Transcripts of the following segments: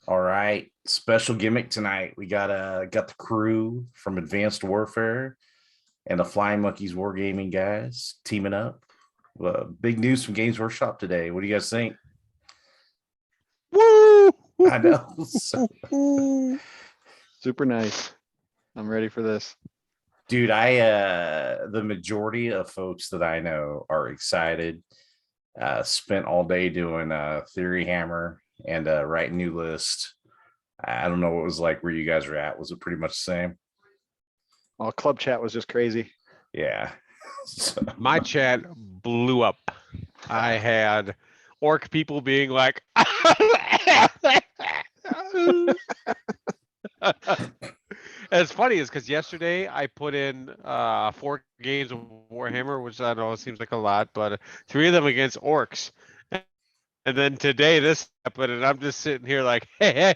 All right, special gimmick tonight. We got the crew from Advanced Warfare and the Flying Monkeys Wargaming guys teaming up. Big news from Games Workshop today. What do you guys think? Woo! I know. Super nice. I'm ready for this. Dude, the majority of folks that I know are excited. Spent all day doing Theory Hammer and writing new list. I don't know what it was like where you guys were at. Was it pretty much the same? Well, club chat was just crazy. Yeah. My chat blew up. I had orc people being like, as funny is because yesterday I put in 4 games of Warhammer, which I know seems like a lot, but 3 of them against orcs. And then today this happened, and I'm just sitting here like, hey,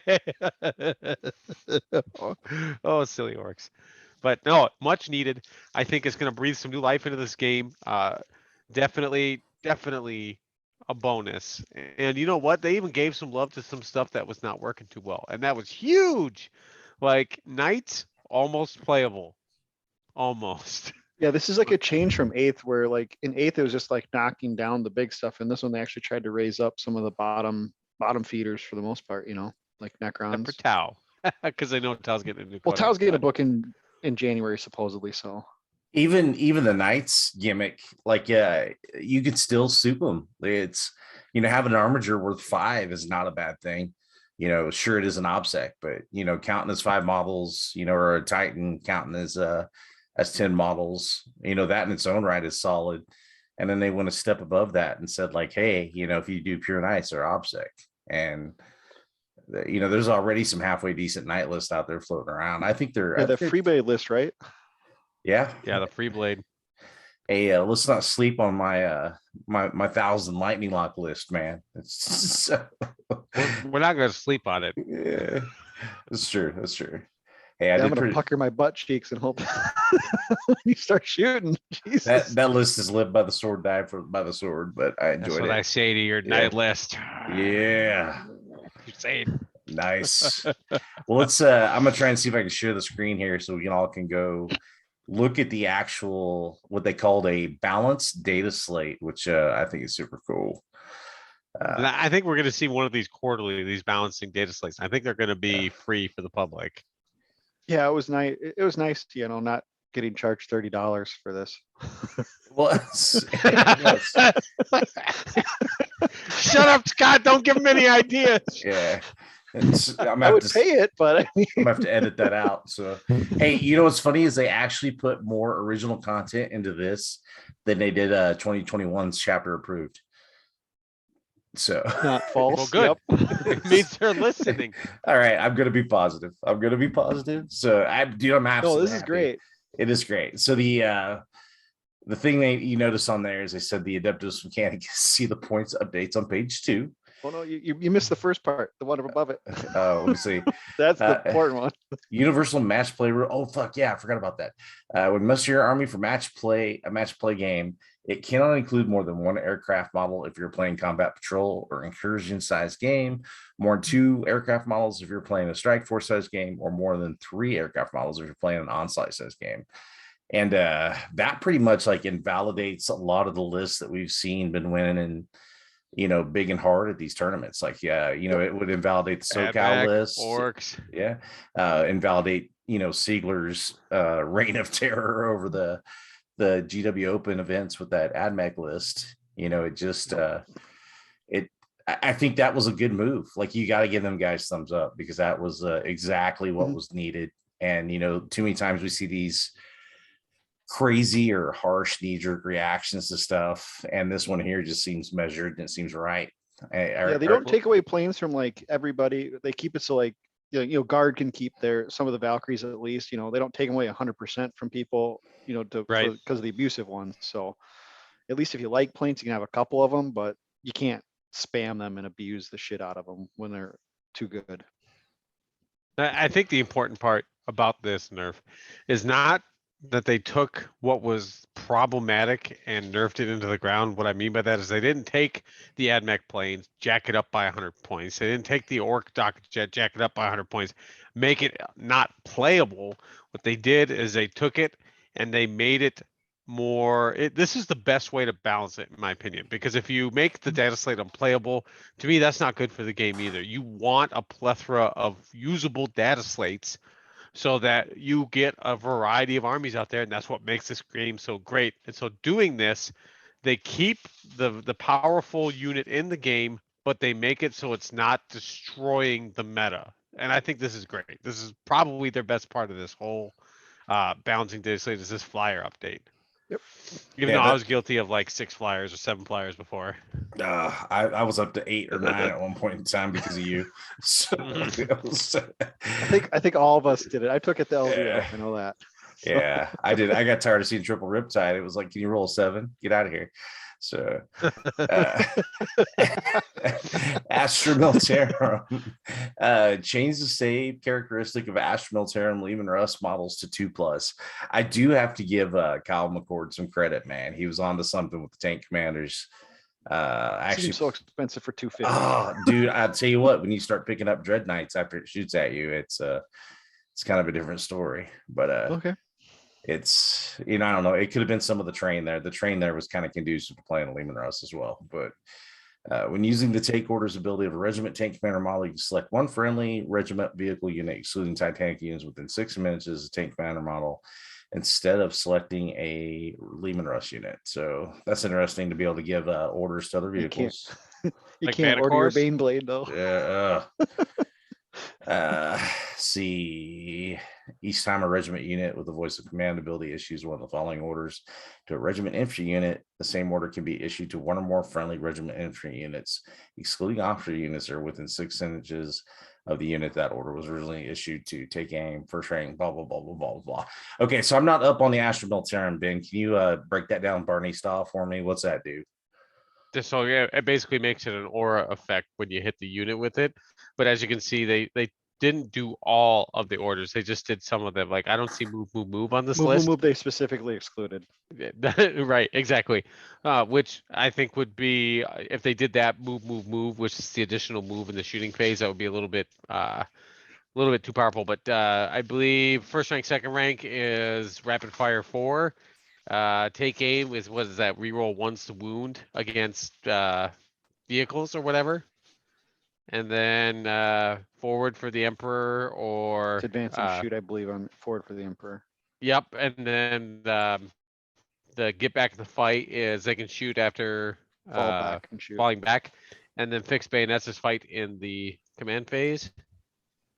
oh, silly orcs. But no, much needed. I think it's going to breathe some new life into this game. Definitely a bonus. And you know what? They even gave some love to some stuff that was not working too well, and that was huge. Like Knights, almost playable, almost. Yeah, this is like a change from 8th, where like in 8th it was just like knocking down the big stuff, and this one they actually tried to raise up some of the bottom feeders for the most part. You know, like Necrons. For Tau, because I know Tau's getting a new. Well, Tao's getting a book in January supposedly, so. Even the Knights gimmick, like you could still soup them. It's having an armature worth 5 is not a bad thing. Sure it is an obsec, but counting as 5 models, or a Titan counting as 10 models, that in its own right is solid. And then they went a step above that and said, like, hey, if you do pure Knights or obsec, and there's already some halfway decent Knight lists out there floating around. I think they're the Freebay list, right? Yeah, the free blade. Hey, let's not sleep on my my 1,000 lightning lock list, man. It's we're not going to sleep on it. Yeah, that's true. That's true. Hey, I'm gonna pucker my butt cheeks and hope you start shooting. Jesus. That list is lived by the sword, die by the sword, but I enjoyed it. That's what I say to your Knight list. Yeah, you say nice. Well, let's. I'm gonna try and see if I can share the screen here so we all can go look at the actual what they called a balanced data slate, which I think is super cool. I think we're going to see one of these quarterly, these balancing data slates. I think they're going to be free for the public. Yeah, it was nice. It was nice, not getting charged $30 for this. Well, shut up, Scott! Don't give him any ideas. Yeah. I would pay it, but I'm gonna have to edit that out. So, hey, what's funny is they actually put more original content into this than they did 2021's chapter approved. So not false. Well, good. Yep. It means they're listening. All right, I'm gonna be positive. I'm So I'm absolutely. No, this is great. It is great. So the thing you notice on there is they said the Adeptus Mechanicus see the points updates on page 2. Oh no, you missed the first part, the one above it. Let me see. That's the important one. Universal match play rule. Oh fuck yeah, I forgot about that. When muster your army for a match play game, it cannot include more than 1 aircraft model if you're playing combat patrol or incursion size game, more than 2 aircraft models if you're playing a strike force size game, or more than 3 aircraft models if you're playing an onslaught size game. And that pretty much like invalidates a lot of the lists that we've seen been winning and big and hard at these tournaments. Like, it would invalidate the SoCal list. Orcs. Yeah. Invalidate, Siegler's reign of terror over the GW Open events with that AdMech list. It just, I think that was a good move. Like, you got to give them guys thumbs up because that was exactly what was needed. And, too many times we see these crazy or harsh knee-jerk reactions to stuff, and this one here just seems measured and it seems right. They don't take away planes from like everybody. They keep it so like guard can keep some of the Valkyries at least. They don't take away 100% from people. Because of the abusive ones. So at least if you like planes, you can have a couple of them, but you can't spam them and abuse the shit out of them when they're too good. I think the important part about this nerf is not that they took what was problematic and nerfed it into the ground. What I mean by that is they didn't take the AdMech planes, jack it up by 100 points. They didn't take the Orc docket jet, jack it up by 100 points, make it not playable. What they did is they took it and they made it more. This is the best way to balance it, in my opinion, because if you make the data slate unplayable, to me, that's not good for the game either. You want a plethora of usable data slates so that you get a variety of armies out there, and that's what makes this game so great. And so doing this, they keep the powerful unit in the game, but they make it so it's not destroying the meta. And I think this is great. This is probably their best part of this whole balancing data slate is this flyer update. Yep. Even though I was guilty of like 6 flyers or 7 flyers before. I was up to 8 or 9 at one point in time because of you. So I think all of us did it. I took it to LVO. I know that. So. Yeah, I did. I got tired of seeing triple riptide. It was like, can you roll a 7? Get out of here. So Astra Militarum change the save characteristic of Astra Militarum Lehman Russ models to 2+. I do have to give Kyle McCord some credit, man. He was on to something with the tank commanders. Actually, so expensive for 250. Oh, dude, I'll tell you what, when you start picking up Dread Knights after it shoots at you, it's kind of a different story. But okay. It's, I don't know. It could have been some of the train there. The train there was kind of conducive to playing a Lehman Russ as well. But when using the take orders ability of a regiment tank commander model, you can select one friendly regiment vehicle unit, excluding Titanic units within 6 minutes as a tank commander model, instead of selecting a Lehman Russ unit. So that's interesting to be able to give orders to other vehicles. You can't order your Baneblade though. See, each time a regiment unit with the voice of command ability issues one of the following orders to a regiment infantry unit, the same order can be issued to one or more friendly regiment infantry units, excluding officer units that are within 6 inches of the unit that order was originally issued to. Take aim, first rank, blah blah blah blah blah blah. Okay, so I'm not up on the Astra Militarum, Ben. Can you break that down Barney style for me? What's that do? So yeah, it basically makes it an aura effect when you hit the unit with it. But as you can see, they didn't do all of the orders. They just did some of them. Like I don't see move on this list. Move they specifically excluded. Right, exactly. Which I think would be if they did that move, which is the additional move in the shooting phase, that would be a little bit too powerful. But I believe first rank, second rank is rapid fire 4. Take aim is, what is that, reroll once to wound against vehicles or whatever, and then forward for the Emperor, or it's advance and shoot, I believe, on forward for the Emperor. Yep, and then the get back in the fight is they can shoot after fall back and shoot. Falling back, and then fixed bayonets is fight in the command phase,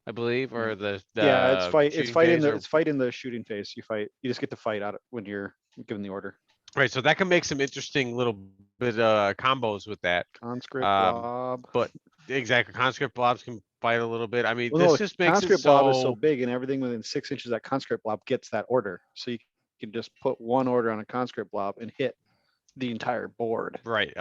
I believe, or the yeah, it's fight in the shooting phase. You just get to fight out when you're given the order. Right, so that can make some interesting little bit combos with that. Conscript blob. But exactly, conscript blobs can fight a little bit. I mean, well, this just makes conscript it blob is so big, and everything within 6 inches of that conscript blob gets that order. So you can just put one order on a conscript blob and hit the entire board. Right.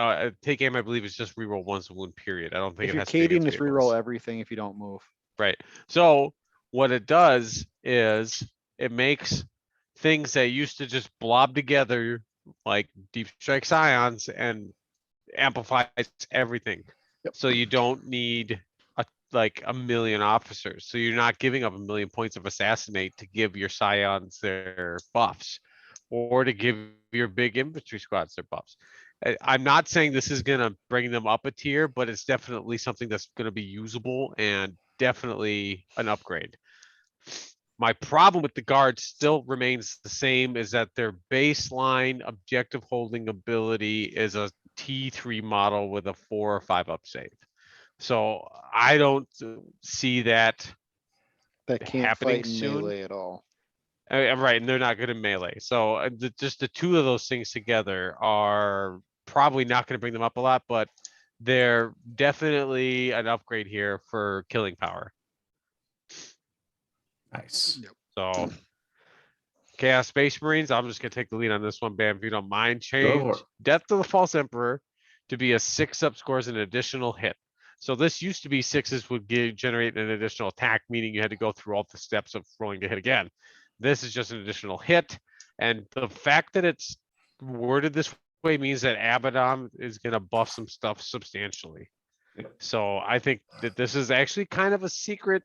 Take aim, I believe, is just reroll once a wound, period. I don't think if it you're has to be Cadian, against just reroll everything if you don't move. Right. So what it does is it makes things that used to just blob together like deep strike scions and amplifies everything. Yep. So you don't need like a million officers. So you're not giving up a million points of assassinate to give your scions their buffs, or to give your big infantry squads their buffs. I'm not saying this is going to bring them up a tier, but it's definitely something that's going to be usable and definitely an upgrade. My problem with the guards still remains the same, is that their baseline objective holding ability is a T3 model with a 4 or 5 up save. So I don't see that can't happening fight in soon. melee at all. Right, and they're not good in melee. So just the two of those things together are probably not going to bring them up a lot, but they're definitely an upgrade here for killing power. Nice. Yep. So Chaos Space Marines, I'm just going to take the lead on this one, Bam, if you don't mind. Change Death to the False Emperor to be a 6 up scores an additional hit. So this used to be 6s would generate an additional attack, meaning you had to go through all the steps of rolling to hit again. This is just an additional hit. And the fact that it's worded this way means that Abaddon is gonna buff some stuff substantially. So I think that this is actually kind of a secret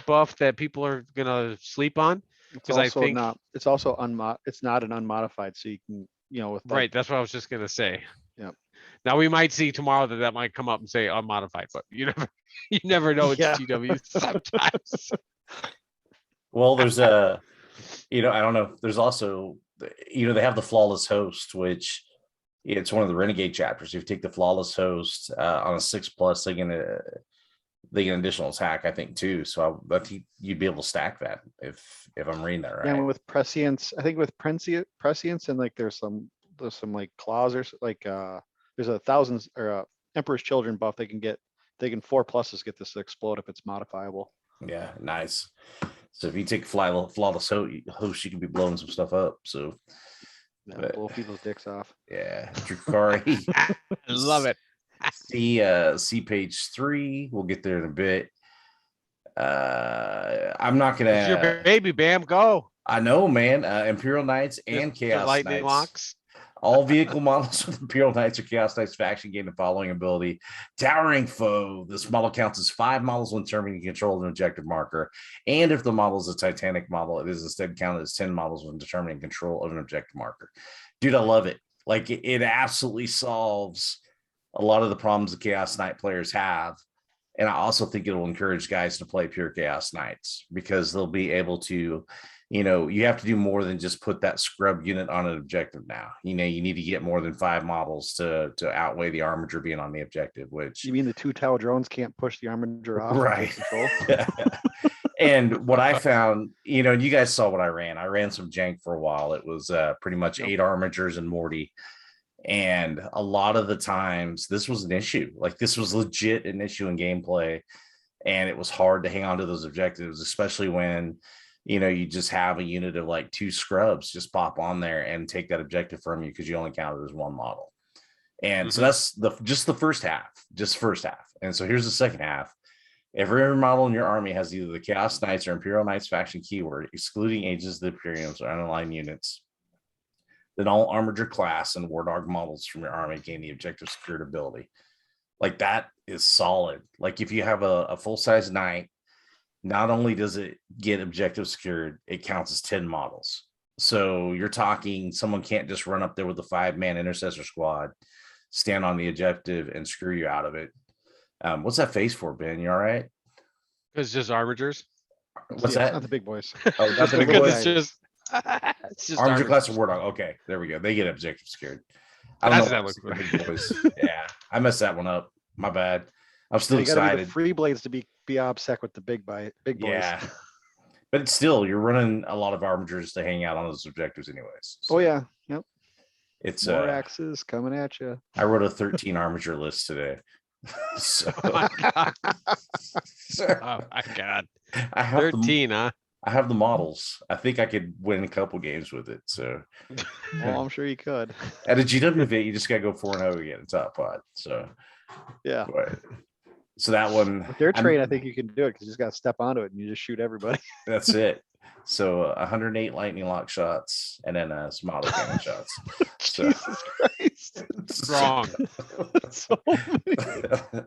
buff that people are gonna sleep on. It's 'Cause I also think- not, it's also it's not an unmodified, so you can, with like, Right, that's what I was just gonna say. Yep. Now we might see tomorrow that might come up and say unmodified, but you never know. It's Yeah. GW sometimes. Well, there's I don't know. There's also, they have the flawless host, which it's one of the renegade chapters. If you take the flawless host on a 6+, they get an additional attack, I think, too. So I think you'd be able to stack that if I'm reading that right. and with prescience, I think with prescience and like there's some like claws or like there's a thousands or Emperor's Children buff they can 4+ get this to explode if it's modifiable. Yeah, nice. So if you take flawless host, you can be blowing some stuff up. So Yeah, blow people's dicks off. yeah, Drukari. I love it. See page 3. We'll get there in a bit. I'm not It's your gonna. baby, Bam. Go. I know, man. Imperial Knights and The Chaos lightning Knights. locks. All vehicle models with Imperial Knights or Chaos Knights faction gain the following ability: Towering Foe. This model counts as 5 models when determining control of an objective marker, and if the model is a Titanic model, it is instead counted as 10 models when determining control of an objective marker. Dude, I love it. Like it absolutely solves a lot of the problems the Chaos Knight players have. And I also think it will encourage guys to play pure Chaos Knights because they'll be able to, you have to do more than just put that scrub unit on an objective now. You need to get more than 5 models to outweigh the armature being on the objective, which. You mean the 2 Tau drones can't push the armature off? Right. And what I found, you guys saw what I ran. I ran some jank for a while. It was pretty much 8 armatures and Morty. And a lot of the times this was an issue. Like this was legit an issue in gameplay. And it was hard to hang on to those objectives, especially when, you just have a unit of like 2 scrubs just pop on there and take that objective from you because you only counted as 1 model. And so that's just the first half. And so here's the second half. Every model in your army has either the Chaos Knights or Imperial Knights faction keyword, excluding Ages of the Imperiums or unaligned units. Then all armature class and war dog models from your army gain the objective secured ability. Like that is solid. Like if you have a full-size knight, not only does it get objective secured, it counts as 10 models. So you're talking someone can't just run up there with a 5-man intercessor squad, stand on the objective and screw you out of it. What's that face for, Ben? You all right? It's just armatures. What's Yeah, that? it's not the big boys. Oh, that's the big Because boys. it's just Armature armatures. class of war dog. Okay, there we go. They get objective secured. That's why that it's look the big boys. Yeah, I messed that one up. My bad. I'm still You gotta be the excited. free blades to be obsec with the big boys. Yeah, but it's still you're running a lot of armatures to hang out on those objectives, anyways. Oh yeah. Yep. It's More axes coming at you. I wrote a 13 armature list today. So Oh my god. Oh my god. I have 13, huh? I have the models. I think I could win a couple games with it. So Well, I'm sure you could. at a GW event, you just gotta go 4-0 again. It's top pod. So Yeah. but, so that one With their train, I think you can do it because you just got to step onto it and you just shoot everybody. that's it. So 108 lightning lock shots and then some auto cannon shots. So Jesus Christ. Strong. So many.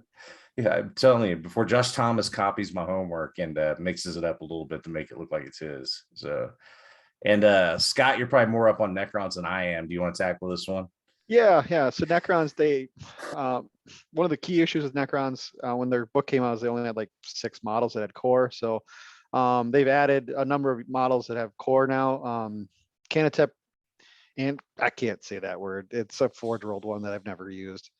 Yeah, I'm telling you, before Josh Thomas copies my homework and mixes it up a little bit to make it look like it's his. So, and Scott, you're probably more up on Necrons than I am. Do you want to tackle this one? Yeah. So Necrons, one of the key issues with Necrons when their book came out is they only had like 6 models that had core. So they've added a number of models that have core now. Canatep, and I can't say that word. It's a 4-year-old one that I've never used.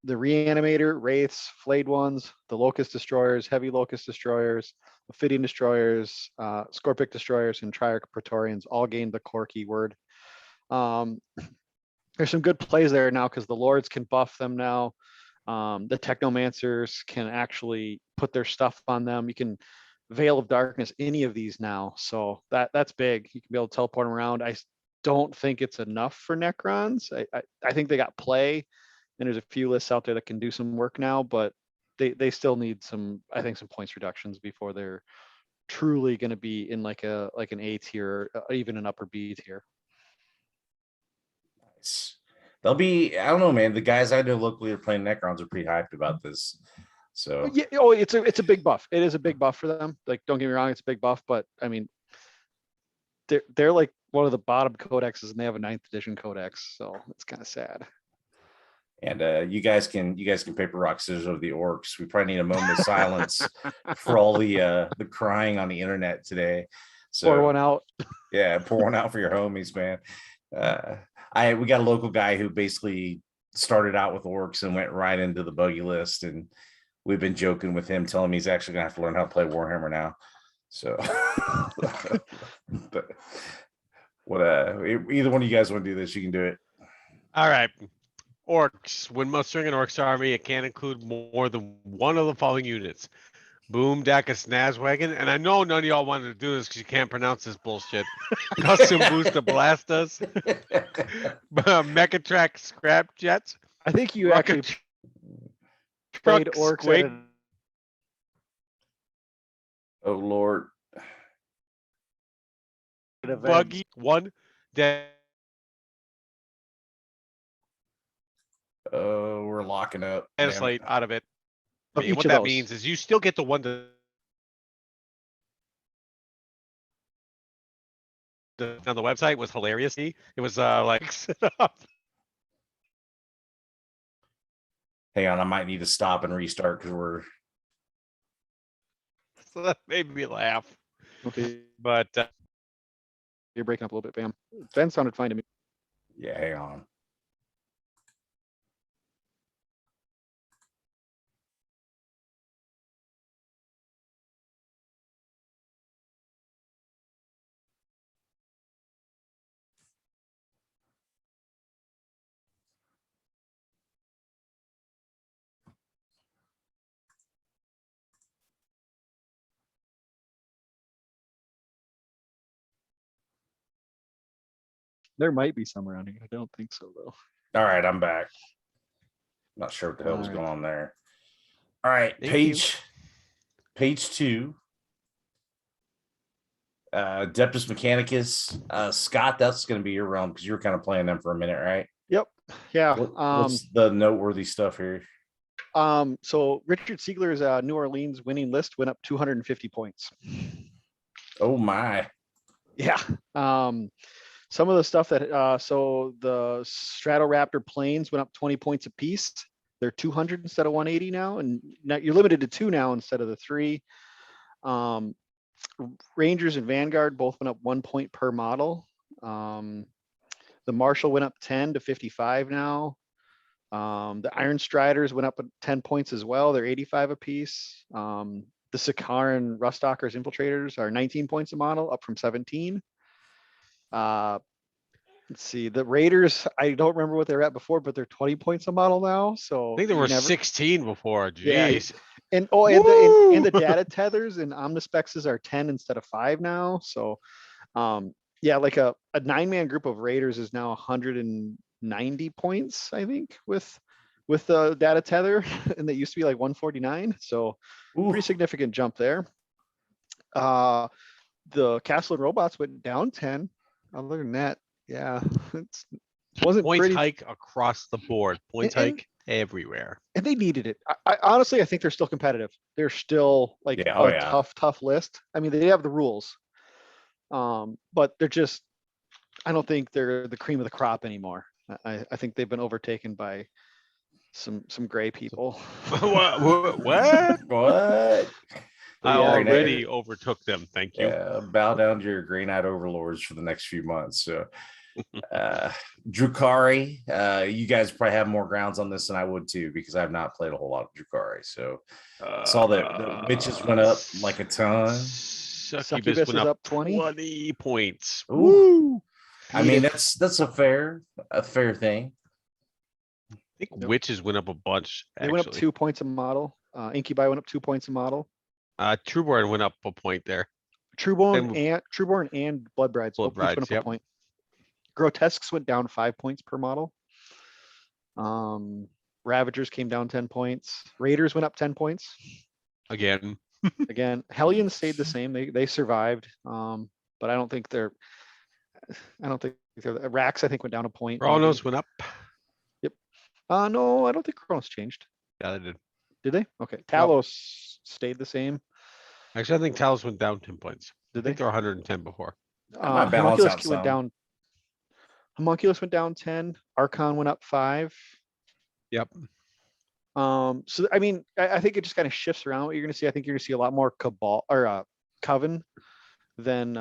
The Reanimator, Wraiths, Flayed Ones, the Locust Destroyers, Heavy Locust Destroyers, Ophidian Destroyers, Scorpic Destroyers, and Triarch Praetorians all gained the core keyword. There's some good plays there now because the Lords can buff them now. The Technomancers can actually put their stuff on them. You can Veil of Darkness any of these now. So that's big. You can be able to teleport them around. I don't think it's enough for Necrons. I think they got play, and there's a few lists out there that can do some work now, but they still need some, I think, some points reductions before they're truly going to be in like an A tier, even an upper B tier. Nice. They'll be, I don't know, man. The guys I know locally are playing Necrons are pretty hyped about this. So Yeah, oh, it's a big buff. It is a big buff for them. Like, don't get me wrong, it's a big buff, but I mean, they're like one of the bottom codexes, and they have a 9th edition codex, so it's kind of sad. and you guys can paper rock scissors over the orcs. We probably need a moment of silence for all the crying on the internet today. So Pour one out. Yeah, pour one out for your homies, man. We got a local guy who basically started out with orcs and went right into the buggy list, and we've been joking with him, telling him he's actually gonna have to learn how to play Warhammer now. So but what either one of you guys want to do this, you can do it. All right. Orcs. When mustering an Orcs army, it can't include more than one of the following units. Boom, Daka, Snazwagon. And I know none of y'all wanted to do this because you can't pronounce this bullshit. Custom Booster Blastas. Mechatrack Scrap Jets. I think you Rocket actually played orcs Squig. at Oh Lord. an event. Buggy. One. Oh, we're locking up. Dataslate out of it. Of each What of that those. means is you still get the one on the website was hilarious. It was like set up. Hang on, I might need to stop and restart because we're So that made me laugh. Okay, But you're breaking up a little bit, Bam. Ben sounded fine to me. yeah, hang on. There might be some around here. I don't think so though. All right, I'm back. Not sure what the hell was All going right. on there. All right, Thank page 2. Adeptus Mechanicus. Scott, that's going to be your realm because you were kind of playing them for a minute, right? Yep. Yeah. What's the noteworthy stuff here? So Richard Siegler's New Orleans winning list went up 250 points. Oh my. Yeah. Some of the stuff that so the Stratoraptor planes went up 20 points apiece. They're 200 instead of 180 now, and now you're limited to 2 now instead of the 3. Rangers and Vanguard both went up 1 point per model. The Marshal went up 10 to 55 now. The Iron Striders went up 10 points as well. They're 85 apiece. The Sakaran Rustalkers Infiltrators are 19 points a model, up from 17. Let's see, the Raiders, I don't remember what they're at before, but they're 20 points a model now. So I think there were 16 before. Yeah, Jeez. and and the data tethers and omnispexes are 10 instead of 5 now. So yeah, like a 9-man group of Raiders is now 190 points, I think, with the data tether, and they used to be like 149. So pretty significant jump there. The Castle and Robots went down 10. Other than that, yeah, it wasn't Points pretty. hike across the board. Points hike everywhere. And they needed it. I honestly, I think they're still competitive. They're still like a tough list. I mean, they have the rules, but they're just, I don't think they're the cream of the crop anymore. I think they've been overtaken by some gray people. What? What? I already overtook them. Thank you. Bow down to your gray-eyed overlords for the next few months. So Drukhari, you guys probably have more grounds on this than I would too, because I've not played a whole lot of Drukhari. So saw that the witches went up like a ton. Succubus went up 20 points. Ooh. I mean, that's a fair thing. I think witches went up a bunch. They went up 2 points a model. Incubi went up 2 points a model. Trueborn went up a point there. Trueborn and Blood Brides both went up a point. Grotesques went down 5 points per model. Ravagers came down 10 points. Raiders went up 10 points. Again. Again, Hellions stayed the same. They survived. But I don't think they're Rax, I think, went down a point. maybe. Chronos went up. No, I don't think Kronos changed. Yeah, they did. Did they? Okay. Talos stayed the same. Actually, I think Talos went down 10 points. I Did think they? they were 110 before. might balance out Homunculus went some. down. Homunculus went down 10. Archon went up 5. Yep. So I mean, I think it just kind of shifts around what you're gonna see. I think you're gonna see a lot more Cabal or Coven than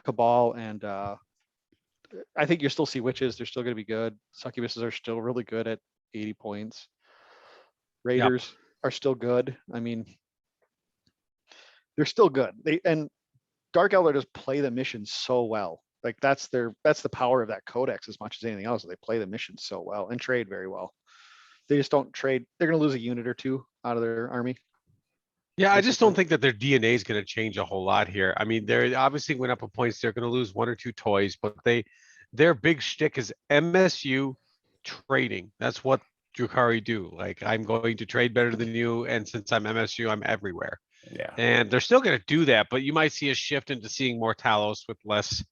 Cabal, and I think you'll still see Witches. They're still gonna be good. Succubuses are still really good at 80 points. Raiders are still good. I mean, they're still good. And Dark Elder just play the mission so well. Like that's the power of that codex as much as anything else. They play the mission so well and trade very well. They just don't trade. They're going to lose a unit or two out of their army. Yeah, I just don't think that their DNA is going to change a whole lot here. I mean, they obviously went up a points. They're going to lose 1 or 2 toys, but their big shtick is MSU trading. That's what Drukhari do. Like, I'm going to trade better than you, and since I'm MSU, I'm everywhere. Yeah. And they're still going to do that, but you might see a shift into seeing more Talos with less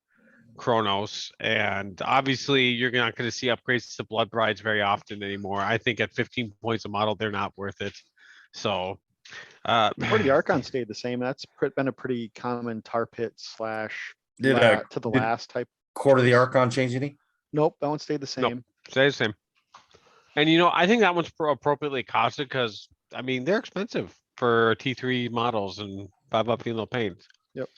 Chronos. And obviously, you're not going to see upgrades to Blood Brides very often anymore. I think at 15 points a model, they're not worth it. So, Part of the Archon stayed the same. That's been a pretty common tar pit / to the Did last type. Court of the Archon change any? Nope, that one stayed the same. Nope. Stay the same. And I think that one's appropriately costed because I mean they're expensive for T3 models and 5-up female paint. Yep.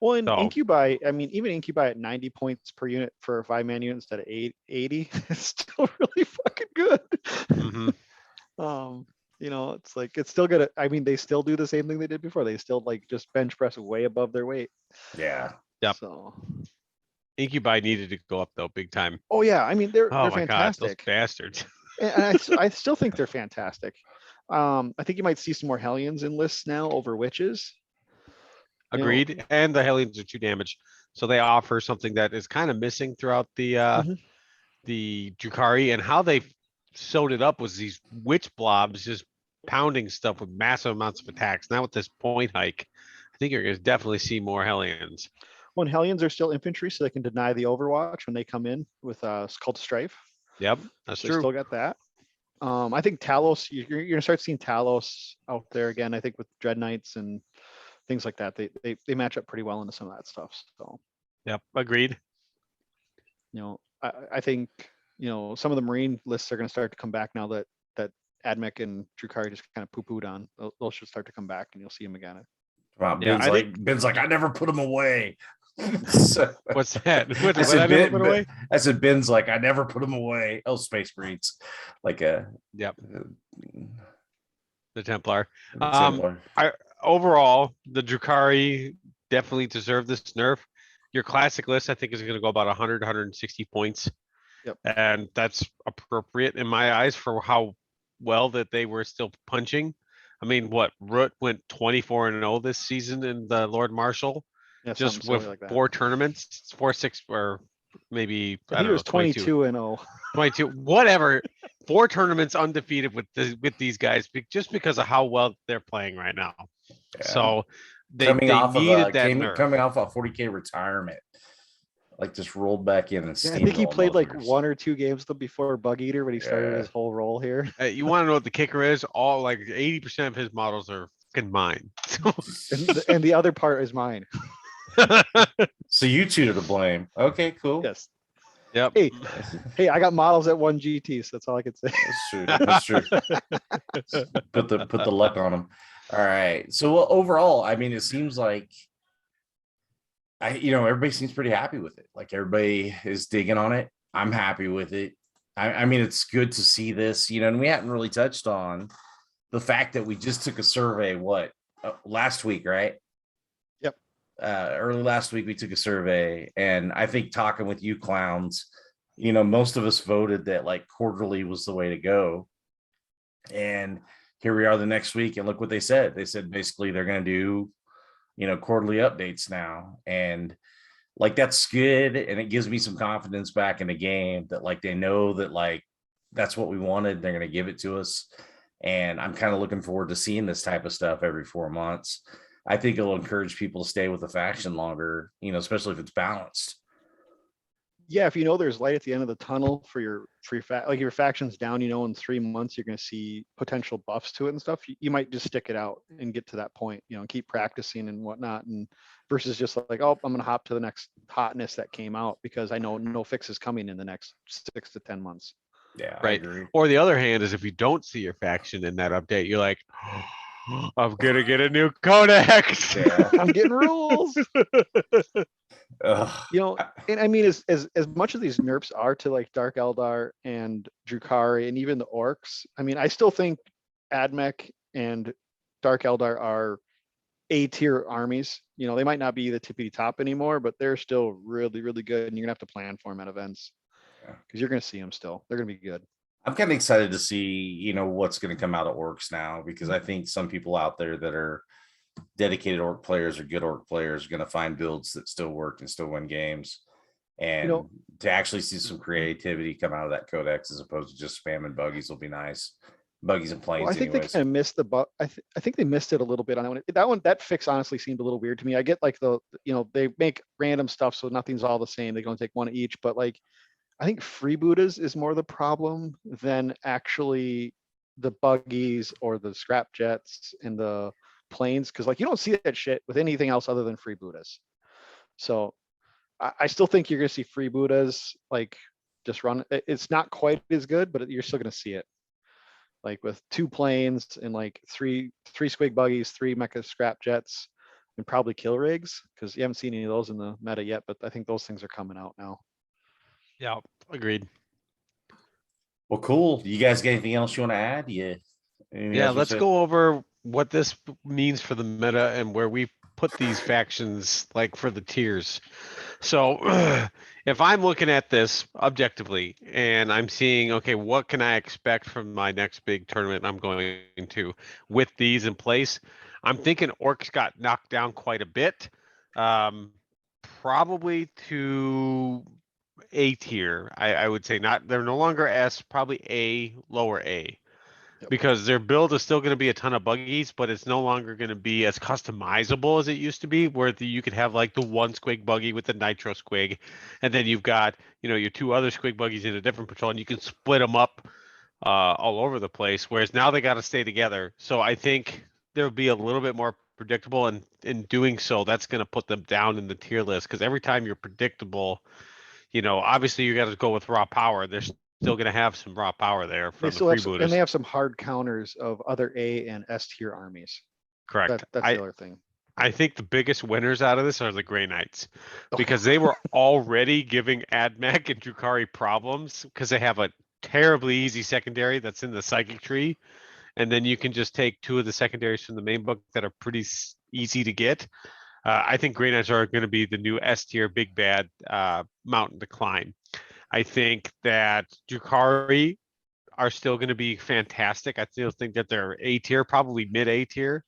Well, in So- Incubi, I mean, even Incubi at 90 points per unit for a 5-man unit instead of 80 is still really fucking good. Mhm. It's like it's still good. I mean, they still do the same thing they did before. They still like just bench press way above their weight. Yeah. Yep. So, Incubi needed to go up though, big time. oh yeah, I mean they're Oh my god, those fantastic. bastards. And I still think they're fantastic. I think you might see some more Hellions in lists now over Witches. You know, Agreed. And the Hellions are 2 damage, so they offer something that is kind of missing throughout the Mhm. the Drukhari, and how they sewed it up was these witch blobs just pounding stuff with massive amounts of attacks. Now with this point hike, I think you're gonna definitely see more Hellions. When Hellions are still infantry, so they can deny the Overwatch when they come in with Cult of Strife. Yep, that's So they true. still got that. I think Talos, you're gonna start seeing Talos out there again. I think with Dread Knights and things like that, they match up pretty well into some of that stuff. So, Yep, agreed. I think some of the Marine lists are gonna start to come back now that Admech and Drukhari just kind of poo-pooed on. Those should start to come back, and you'll see them again. Wow, Yeah, Ben's like, I never put him away. So- What's that? What I said, I never put away? I said, Ben's like, I never put him away. Oh, Space Marines. Like a Yep, the Templar. similar. Overall, the Drukhari definitely deserve this nerf. Your classic list, I think, is going to go about 100, 160 points. Yep. And that's appropriate in my eyes for how well that they were still punching. I mean, Root went 24-0 this season in the Lord Marshal, Yeah, just something silly with like that. 4 tournaments, 4, 6, or maybe, I I think don't it was know, 22. 22-0. 22, whatever. 4 tournaments undefeated with these guys just because of how well they're playing right now. Yeah. So they coming off needed that nerf. coming off a 40K retirement, like just rolled back in and Yeah, I think he steamrolled played like motherfuckers. 1 or 2 games before Bug Eater when he started Yeah. his whole role here. You want to know what the kicker is? All like 80% of his models are fucking mine. And the other part is mine. So you two are to blame. Okay, cool. Yes. Yep. Hey, I got models at 1 GT, so that's all I can say. That's true. That's true. put the luck on them. All right. So overall, I mean, it seems like everybody seems pretty happy with it. Like everybody is digging on it. I'm happy with it. I mean, it's good to see this, and we haven't really touched on the fact that we just took a survey, last week, right? Yep. Early last week, we took a survey, and I think talking with you clowns, most of us voted that like quarterly was the way to go. And here we are the next week, and look what they said. They said basically they're going to do, quarterly updates now. And like, that's good. And it gives me some confidence back in the game that like, they know that like, that's what we wanted. They're going to give it to us. And I'm kind of looking forward to seeing this type of stuff every 4 months. I think it'll encourage people to stay with the faction longer, especially if it's balanced. Yeah, if there's light at the end of the tunnel for your like your faction's down, in 3 months you're going to see potential buffs to it and stuff. You might just stick it out and get to that point, and keep practicing and whatnot, and versus just like, oh, I'm going to hop to the next hotness that came out because I know no fix is coming in the next 6 to 10 months. Yeah, I Right. agree. Or the other hand is if you don't see your faction in that update, you're like, I'm gonna get a new codex. Yeah. I'm getting rules. Ugh. And I mean, as much as these nerfs are to like Dark Eldar and Drukhari and even the Orcs, I mean, I still think Admech and Dark Eldar are A-tier armies. They might not be the tippity top anymore, but they're still really, really good. And you're gonna have to plan for them at events because you're gonna see them still. They're gonna be good. I'm kind of excited to see, what's going to come out of Orcs now, because I think some people out there that are dedicated Orc players or good Orc players are going to find builds that still work and still win games. And to actually see some creativity come out of that codex as opposed to just spamming buggies will be nice. Buggies and planes. Well, I think anyways. they kind of missed the bug. I think they missed it a little bit on that one. That fix honestly seemed a little weird to me. I get like they make random stuff, so nothing's all the same. They can only take one each, but like, I think freebooters is more the problem than actually the buggies or the scrap jets and the planes. Cause like, you don't see that shit with anything else other than freebooters. So I still think you're going to see freebooters like just run. It's not quite as good, but you're still going to see it. Like with 2 planes and like three squig buggies, 3 mecha scrap jets, and probably kill rigs. Cause you haven't seen any of those in the meta yet, but I think those things are coming out now. Yeah, agreed. Well, cool. You guys got anything else you want to add? Yeah, let's go over what this means for the meta and where we put these factions like for the tiers. So if I'm looking at this objectively and I'm seeing, okay, what can I expect from my next big tournament I'm going to with these in place? I'm thinking Orcs got knocked down quite a bit. Probably to A tier. I would say they're no longer S, probably A, lower A. Because their build is still going to be a ton of buggies, but it's no longer going to be as customizable as it used to be, where you could have like the 1 squig buggy with the nitro squig, and then you've got your 2 other squig buggies in a different patrol, and you can split them up all over the place. Whereas now they got to stay together. So I think there'll be a little bit more predictable, and in doing so, that's going to put them down in the tier list. Because every time you're predictable, obviously you got to go with raw power. There's still going to have some raw power there from the freebooters. And they have some hard counters of other A and S tier armies. Correct. That's the other thing. I think the biggest winners out of this are the Grey Knights, because they were already giving Admech and Drukhari problems because they have a terribly easy secondary that's in the psychic tree. And then you can just take 2 of the secondaries from the main book that are pretty easy to get. I think Grey Knights are going to be the new S tier big bad mountain to climb. I think that Drukhari are still going to be fantastic. I still think that they're A tier, probably mid A tier.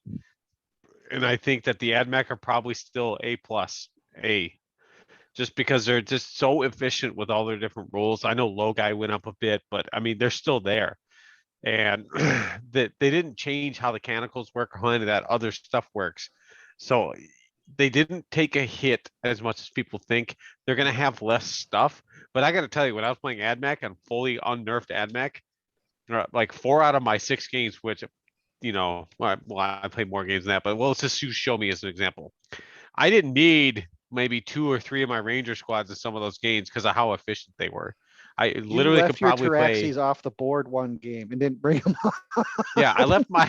And I think that the Admech are probably still A plus A, just because they're just so efficient with all their different rules. I know Logai went up a bit, but I mean, they're still there. And that they didn't change how the mechanicals work or how any of that other stuff works. So they didn't take a hit as much as people think. They're going to have less stuff. But I got to tell you, when I was playing Admech and fully unnerfed Admech, like 4 out of my 6 games, which, well, I played more games than that, but let's just use Show Me as an example. I didn't need maybe 2 or 3 of my Ranger squads in some of those games because of how efficient they were. I literally could probably play off the board one game and didn't bring them on. Yeah, I left my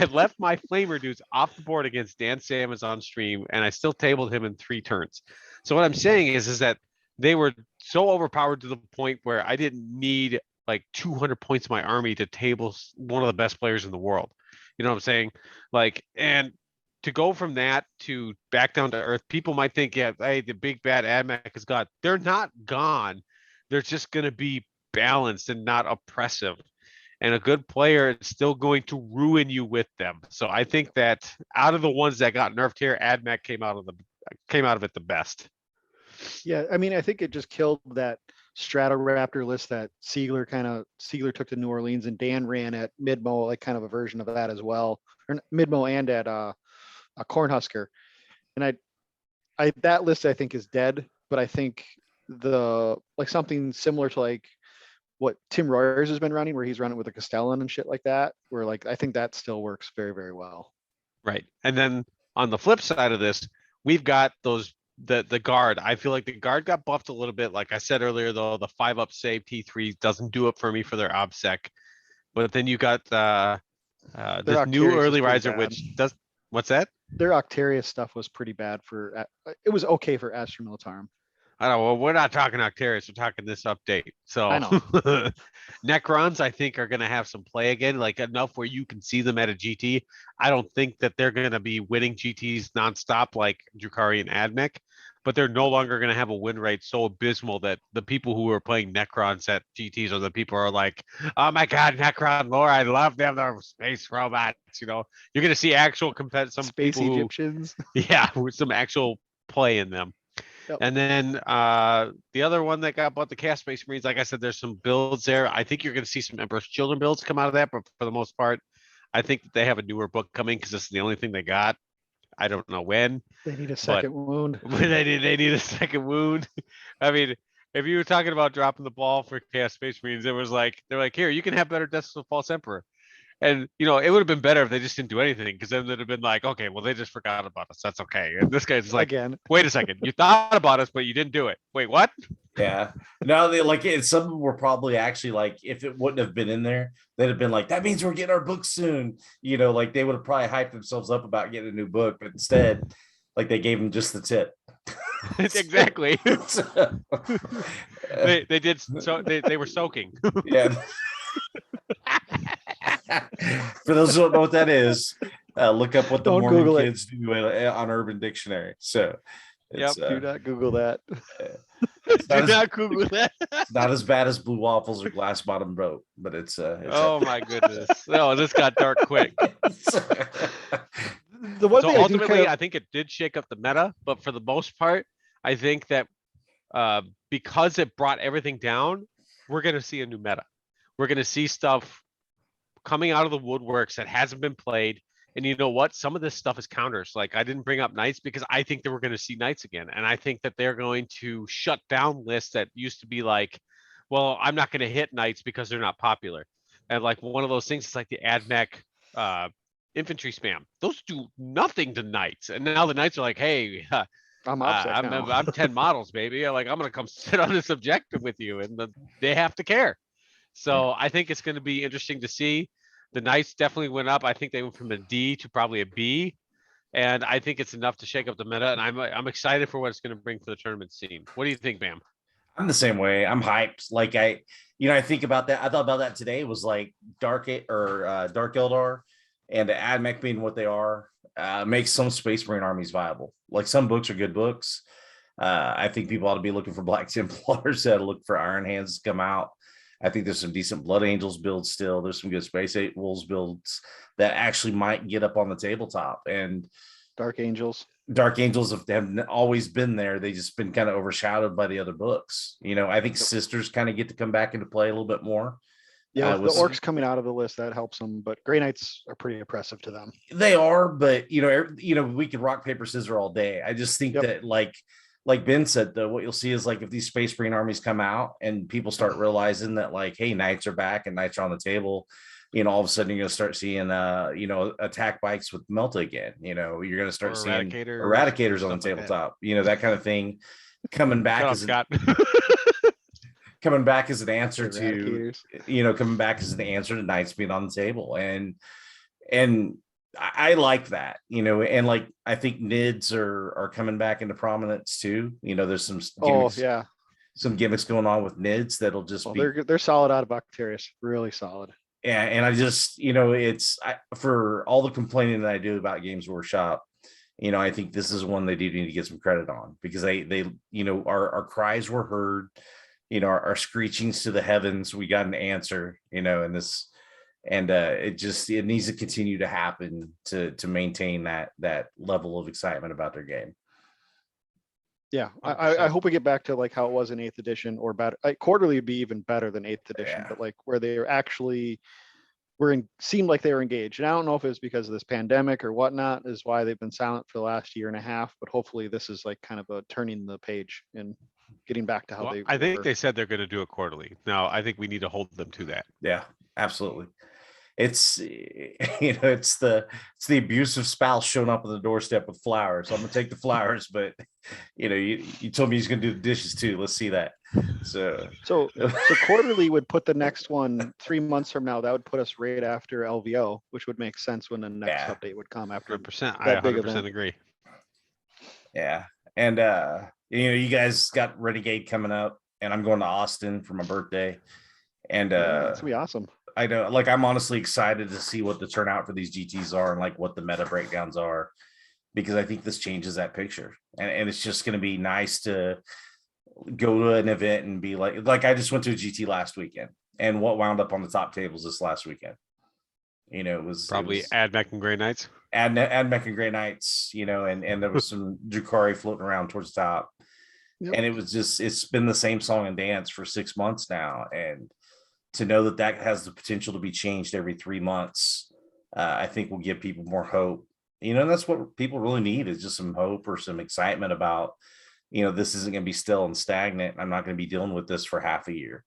flamer dudes off the board against Dan Salmons on stream, and I still tabled him in 3 turns. So what I'm saying is that they were so overpowered to the point where I didn't need like 200 points of my army to table one of the best players in the world. You know what I'm saying? Like, and to go from that to back down to earth, people might think, yeah, hey, the big bad Admech is gone. They're not gone. They're just going to be balanced and not oppressive. And a good player is still going to ruin you with them. So I think that out of the ones that got nerfed here, Admech came out of it the best. Yeah, I mean, I think it just killed that Stratoraptor list that Siegler took to New Orleans, and Dan ran at Midmo, like kind of a version of that as well, or Midmo and at a Cornhusker. And that list I think is dead, but I think something similar to like what Tim Royers has been running, where he's running with a Castellan and shit like that, where like I think that still works very, very well. Right. And then on the flip side of this, we've got the guard. I feel like the guard got buffed a little bit. Like I said earlier, though, the 5-up save T3 doesn't do it for me for their OBSEC. But then you got this new Octarius early is pretty riser, bad. which does what's that? Their Octarius stuff was pretty bad it was okay for Astra Militarum. I don't know. Well, we're not talking Octarius. We're talking this update. So I know. Necrons, I think, are going to have some play again, like enough where you can see them at a GT. I don't think that they're going to be winning GTs nonstop like Drukhari and Admech, but they're no longer going to have a win rate so abysmal that the people who are playing Necrons at GTs are the people who are like, oh my God, Necron lore, I love them. They're space robots. You know, you're going to see actual some Space people Egyptians. yeah, with some actual play in them. Yep. And then the other one that got bought, the Chaos Space Marines, like I said, there's some builds there. I think you're going to see some Emperor's Children builds come out of that, but for the most part, I think that they have a newer book coming because this is the only thing they got. I don't know when. They need a second wound. They need a second wound. I mean, if you were talking about dropping the ball for Chaos Space Marines, it was like they're like, here, you can have better Deaths of the False Emperor. And you know, it would have been better if they just didn't do anything, because then they'd have been like, okay, well, they just forgot about us. That's okay. And this guy's like, again, wait a second, you thought about us, but you didn't do it. Wait, what? Yeah. No, they like it. Some of them were probably actually like, if it wouldn't have been in there, they'd have been like, that means we're getting our book soon. You know, like they would have probably hyped themselves up about getting a new book, but instead, like they gave them just the tip. Exactly. they did so they were soaking. Yeah. For those who don't know what that is, look up what the Mormon kids do on Urban Dictionary. So, do not Google that. Do not Google that. It's not as bad as blue waffles or glass bottom boat, but it's oh my goodness. No, this got dark quick. The one thing ultimately, I think it did shake up the meta, but for the most part, I think that because it brought everything down, we're going to see a new meta. We're going to see stuff coming out of the woodworks that hasn't been played. And you know what? Some of this stuff is counters. Like I didn't bring up Knights because I think that we're going to see Knights again. And I think that they're going to shut down lists that used to be like, well, I'm not going to hit Knights because they're not popular. And like one of those things is like the AdMech infantry spam. Those do nothing to Knights. And now the Knights are like, hey, I'm 10 models, baby. Like I'm going to come sit on this objective with you. And they have to care. So I think it's going to be interesting to see. The Knights definitely went up. I think they went from a D to probably a B. And I think it's enough to shake up the meta. And I'm excited for what it's going to bring for the tournament scene. What do you think, Bam? I'm the same way. I'm hyped. Like I think about that. I thought about that today. Was like Dark Eldar and the AdMech being what they are makes some Space Marine armies viable. Like some books are good books. I think people ought to be looking for Black Templars. To look for Iron Hands to come out. I think there's some decent Blood Angels builds still. There's some good Space Wolves builds that actually might get up on the tabletop. And Dark Angels have always been there. They just been kind of overshadowed by the other books. You know, I think Sisters kind of get to come back into play a little bit more. Yeah, the Orcs coming out of the list, that helps them. But Grey Knights are pretty oppressive to them. They are, but you know, we can rock, paper, scissors all day. I just think that like Ben said, though, what you'll see is like if these Space Marine armies come out and people start realizing that like, hey, Knights are back and Knights are on the table, you know, all of a sudden you're going to start seeing, attack bikes with Melta again. You know, you're going to start seeing Eradicators on the tabletop, you know, that kind of thing coming back coming back as an answer to, coming back as an answer to Knights being on the table. And I like that, you know, and like I think NIDs are coming back into prominence too. You know, there's some gimmicks going on with NIDs that'll just be they're solid out of Octarius, really solid. Yeah, and I just, you know, for all the complaining that I do about Games Workshop, you know, I think this is one they do need to get some credit on, because they you know, our cries were heard, you know, our screechings to the heavens, we got an answer, you know, and this. And it needs to continue to happen to maintain that level of excitement about their game. Yeah, I 100%. hope we get back to like how it was in 8th edition or better. Quarterly would be even better than 8th edition, Yeah. but like where they're actually seemed like they were engaged. And I don't know if it was because of this pandemic or whatnot is why they've been silent for the last year and a half, but hopefully this is like kind of a turning the page and getting back to how Well, they I think were. they said they're going to do it quarterly. Now, I think we need to hold them to that. Yeah, absolutely. It's it's the abusive spouse showing up on the doorstep with flowers. I'm gonna take the flowers, but you told me he's gonna do the dishes too. Let's see that. So Quarterly would put the next one 3 months from now. That would put us right after LVO, which would make sense when the next Yeah. update would come after 100%. I that big 100% event. agree. yeah, and you guys got Renegade coming up, and I'm going to Austin for my birthday, and It's gonna be awesome. I know, like, I'm honestly excited to see what the turnout for these GTs are and like what the meta breakdowns are, because I think this changes that picture, and it's just going to be nice to go to an event and be like I just went to a GT last weekend, and what wound up on the top tables this last weekend. It was Probably Admech and Grey Knights. Admech and Grey Knights, and there was some Drukhari floating around towards the top. Yep. And it was just, it's been the same song and dance for 6 months now. And to know that has the potential to be changed every 3 months, I think will give people more hope. And that's what people really need, is just some hope or some excitement about, this isn't going to be still and stagnant. I'm not going to be dealing with this for half a year.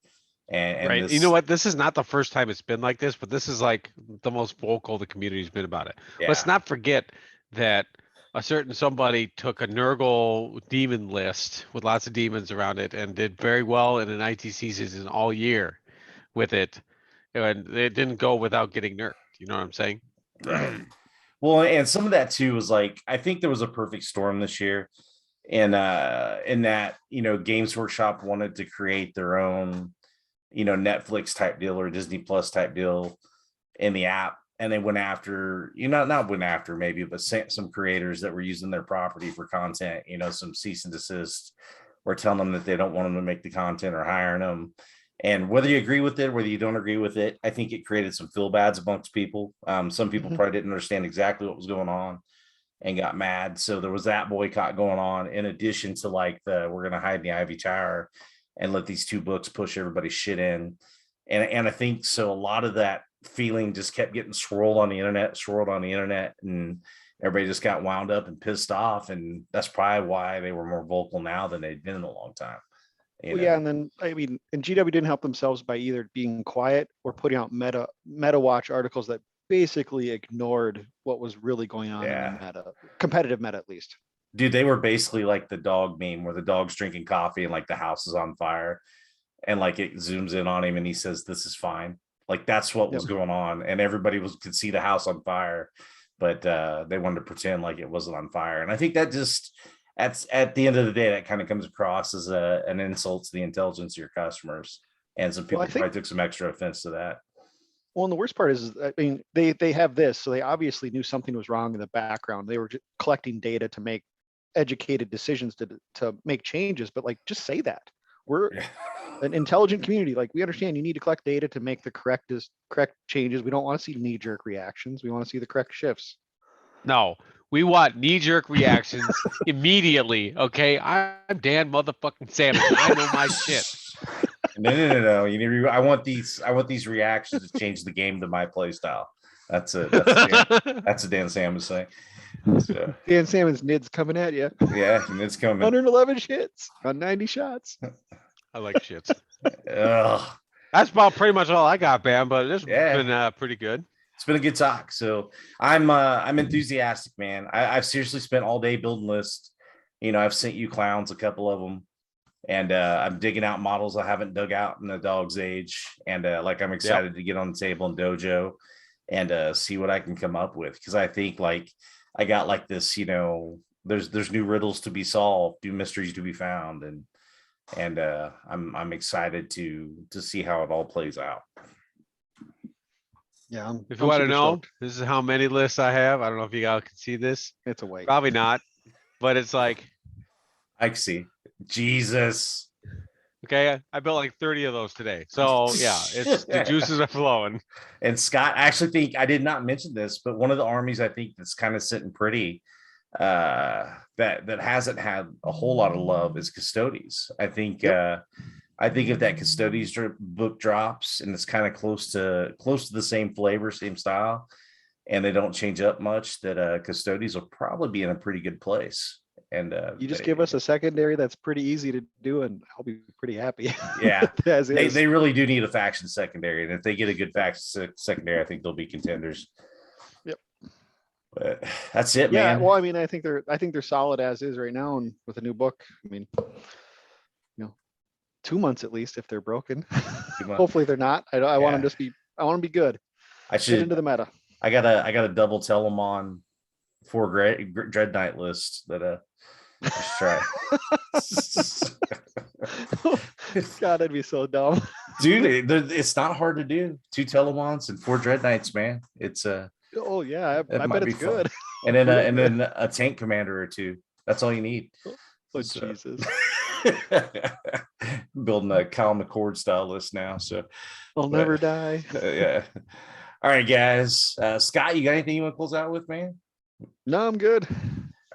And Right. this, You know what? This is not the first time it's been like this, but this is like the most vocal the community's been about it. Yeah. Let's not forget that a certain somebody took a Nurgle demon list with lots of demons around it and did very well in an ITC season all year with it. And it didn't go without getting nerfed. You know what I'm saying? Right. Well, and some of that too was like, I think there was a perfect storm this year. And in that, Games Workshop wanted to create their own, Netflix type deal or Disney Plus type deal in the app. And they went after, not went after maybe, but some creators that were using their property for content, some cease and desist, or telling them that they don't want them to make the content or hiring them. And whether you agree with it, whether you don't agree with it, I think it created some feel bads amongst people. Some people probably didn't understand exactly what was going on and got mad. So there was that boycott going on, in addition to like we're going to hide in the Ivy Tower and let these 2 books push everybody's shit in. And I think so a lot of that feeling just kept getting swirled on the internet, and everybody just got wound up and pissed off. And that's probably why they were more vocal now than they'd been in a long time. Yeah, and then and GW didn't help themselves by either being quiet or putting out meta watch articles that basically ignored what was really going on in the meta, competitive meta at least. Dude, they were basically like the dog meme where the dog's drinking coffee and like the house is on fire, and like it zooms in on him and he says, "This is fine." Like that's what was going on, and everybody could see the house on fire, but they wanted to pretend like it wasn't on fire. And I think that just at the end of the day, that kind of comes across as an insult to the intelligence of your customers, and some people probably took some extra offense to that. Well, and the worst part is, they have this, so they obviously knew something was wrong in the background. They were just collecting data to make educated decisions to make changes, but like, just say that. We're an intelligent community. Like, we understand you need to collect data to make the correct changes. We don't want to see knee-jerk reactions. We want to see the correct shifts. No, we want knee-jerk reactions immediately. Okay, I'm Dan motherfucking Salmon. I know my shit. No. I want these reactions to change the game to my play style. That's a Dan Salmon saying. So, Dan Salmon's NID's coming at you. Yeah, NID's coming. 111 hits on 90 shots. I like shits. That's about pretty much all I got, Bam. But it's been pretty good. It's been a good talk. So I'm enthusiastic, man. I've seriously spent all day building lists. I've sent you clowns a couple of them. And I'm digging out models I haven't dug out in the dog's age. And I'm excited to get on the table in Dojo and see what I can come up with. Because I think I got like this, there's new riddles to be solved, new mysteries to be found. And I'm excited to see how it all plays out. Yeah. If you want to know, this is how many lists I have. I don't know if you guys can see this. It's a wait. Probably not. But it's like, I can see. Jesus. Okay, I built like 30 of those today. So yeah, it's the juices are flowing. And Scott, I actually think I did not mention this, but one of the armies I think that's kind of sitting pretty that hasn't had a whole lot of love is Custodies. I think if that Custodies book drops and it's kind of close to the same flavor, same style, and they don't change up much, that Custodies will probably be in a pretty good place. And you just give us a secondary that's pretty easy to do, and I'll be pretty happy. Yeah, as is. they really do need a faction secondary, and if they get a good faction secondary, I think they'll be contenders. Yep. But that's it, Yeah, man. well, I mean, I think they're solid as is right now, and with a new book, I mean, 2 months at least if they're broken. Hopefully they're not. I want them I want them to be good. I should get into the meta. I gotta double tell them on 4 Dread Knight lists that let's try. God, that'd be so dumb. Dude, it's not hard to do. 2 Telemons and 4 Dread Knights, man. It's oh yeah, I bet it's good. And then a tank commander or 2. That's all you need. Oh Jesus. Building a Kyle McCord style list now. So I'll never die. Yeah. All right, guys. Scott, you got anything you want to close out with, man? No, I'm good.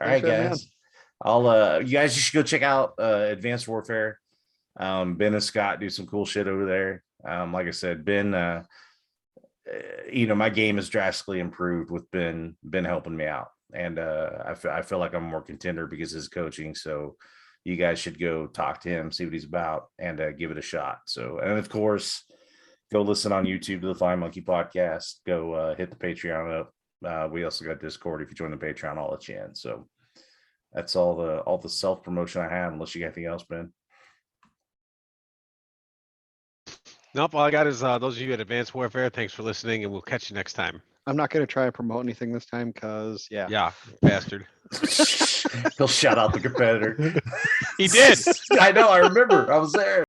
All right, guys. You guys should go check out Advanced Warfare. Ben and Scott do some cool shit over there. Like I said, Ben, my game is drastically improved with Ben helping me out. And I feel like I'm more contender because of his coaching. So you guys should go talk to him, see what he's about, and give it a shot. So, and of course, go listen on YouTube to the Flying Monkey podcast. Go hit the Patreon up. We also got Discord. If you join the Patreon, I'll let you in. So that's all the self promotion I have. Unless you got anything else, Ben. Nope. All I got is those of you at Advanced Warfare. Thanks for listening, and we'll catch you next time. I'm not going to try and promote anything this time because, Yeah, bastard. He'll shout out the competitor. He did. I know. I remember. I was there.